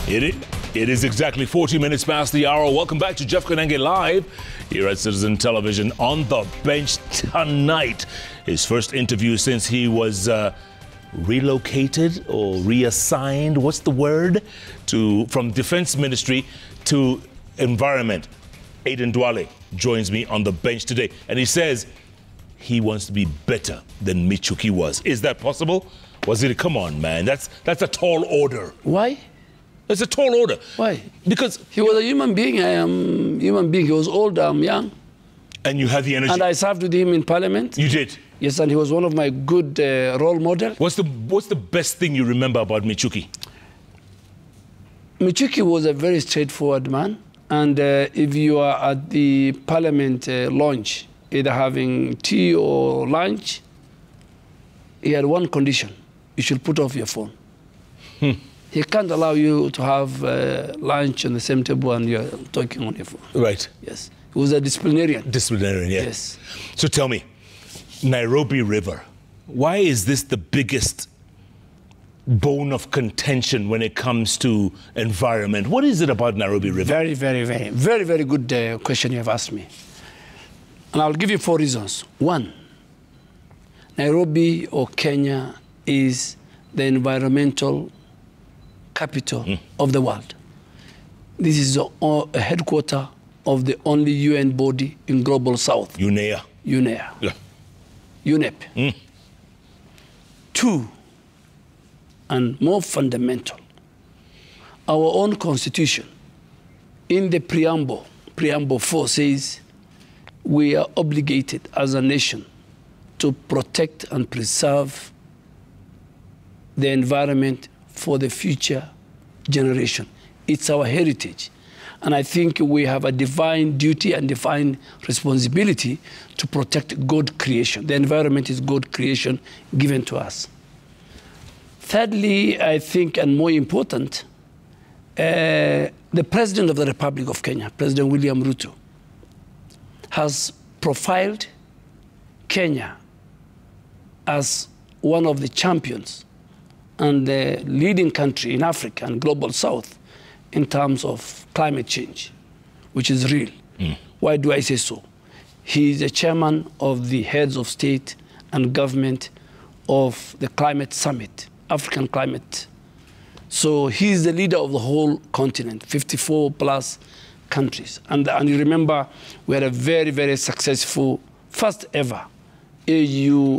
It is exactly 40 minutes past the hour. Welcome back to Jeff Konenge Live here at Citizen Television. On the bench tonight, his first interview since he was relocated or reassigned, what's the word, from Defense Ministry to Environment. Aden Duale joins me on the bench today, and he says he wants to be better than Michuki was. Is that possible? Come on, man, that's a tall order. Why? It's a tall order. Why? Because he was a human being. I am human being. He was old, I'm young. And you had the energy. And I served with him in Parliament. You did? Yes, and he was one of my good role models. What's the best thing you remember about Michuki? Michuki was a very straightforward man. And if you are at the Parliament launch, either having tea or lunch, he had one condition. You should put off your phone. He can't allow you to have lunch on the same table and you're talking on your phone. Right. Yes. He was a disciplinarian. Disciplinarian, yeah. Yes. So tell me, Nairobi River, why is this the biggest bone of contention when it comes to environment? What is it about Nairobi River? Very good question you have asked me. And I'll give you 4 reasons. 1, Nairobi or Kenya is the environmental capital of the world. This is a headquarter of the only UN body in Global South. UNEA. UNEA. Yeah. UNEP. 2, and more fundamental, our own constitution, in the preamble 4 says, we are obligated as a nation to protect and preserve the environment for the future generation. It's our heritage. And I think we have a divine duty and divine responsibility to protect God creation. The environment is God creation given to us. Thirdly, I think, and more important, the President of the Republic of Kenya, President William Ruto, has profiled Kenya as one of the champions and the leading country in Africa and Global South in terms of climate change, which is real. Why do I say so? He is the chairman of the heads of state and government of the Climate Summit, African Climate. So he's the leader of the whole continent, 54 plus countries. And you remember, we had a very successful, first ever AU-led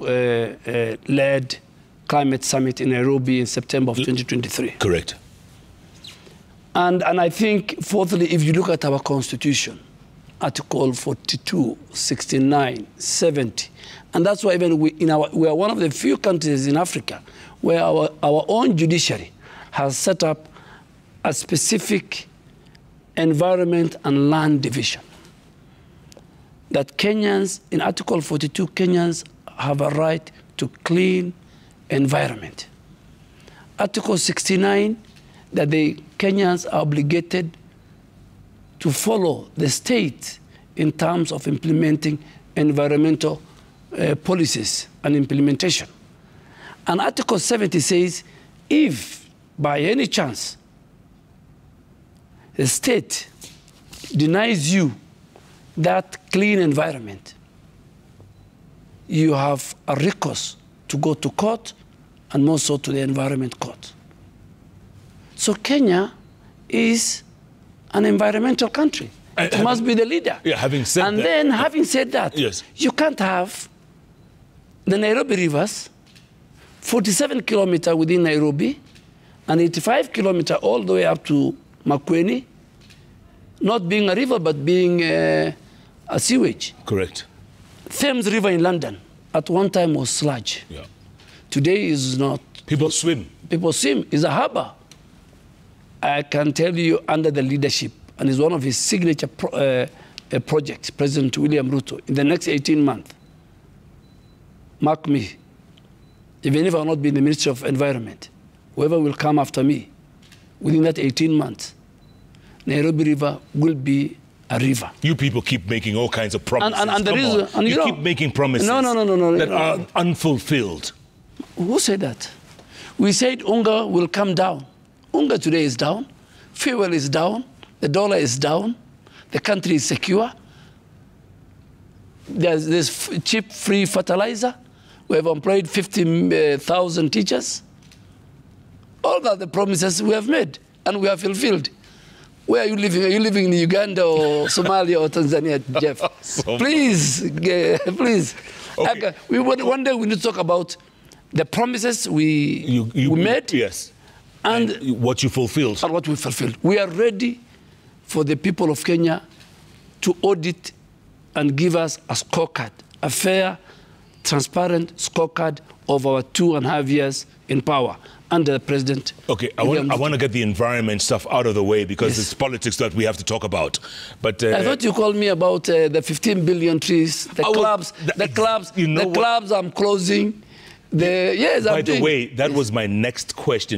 climate summit in Nairobi in September of 2023. Correct. And I think, fourthly, if you look at our constitution, Article 42, 69, 70, and that's why even we are one of the few countries in Africa where our own judiciary has set up a specific environment and land division. That Kenyans, in Article 42, Kenyans have a right to clean environment. Article 69, that the Kenyans are obligated to follow the state in terms of implementing environmental policies and implementation. And Article 70 says, if by any chance the state denies you that clean environment, you have a recourse to go to court and more so to the Environment Court. So Kenya is an environmental country. It must be the leader. Yeah, having said that. And then, having said that, yes, you can't have the Nairobi rivers, 47 kilometers within Nairobi, and 85 kilometers all the way up to Makueni, not being a river, but being a sewage. Correct. Thames River in London, at one time was sludge. Yeah. Today is not. People swim. People swim. It's a harbor. I can tell you, under the leadership, and it's one of his signature projects, President William Ruto, in the next 18 months, mark me, even if I will not be in the Ministry of Environment, whoever will come after me, within that 18 months, Nairobi River will be a river. You people keep making all kinds of promises. And you keep making promises that are unfulfilled. Who said that? We said hunger will come down. Hunger today is down. Fuel is down. The dollar is down. The country is secure. There's cheap, free fertilizer. We have employed 50,000 teachers. All that the promises we have made and we have fulfilled. Where are you living? Are you living in Uganda or Somalia or Tanzania, Jeff? Please, please. Okay. One day we need to talk about the promises we made. Yes. And what you fulfilled. And what we fulfilled. We are ready for the people of Kenya to audit and give us a scorecard, a fair, transparent scorecard of our 2.5 years in power under the president. Okay, I want to get the environment stuff out of the way because it's politics that we have to talk about. But I thought you called me about the 15 billion trees, the clubs, the clubs I'm closing. By the way, that was my next question.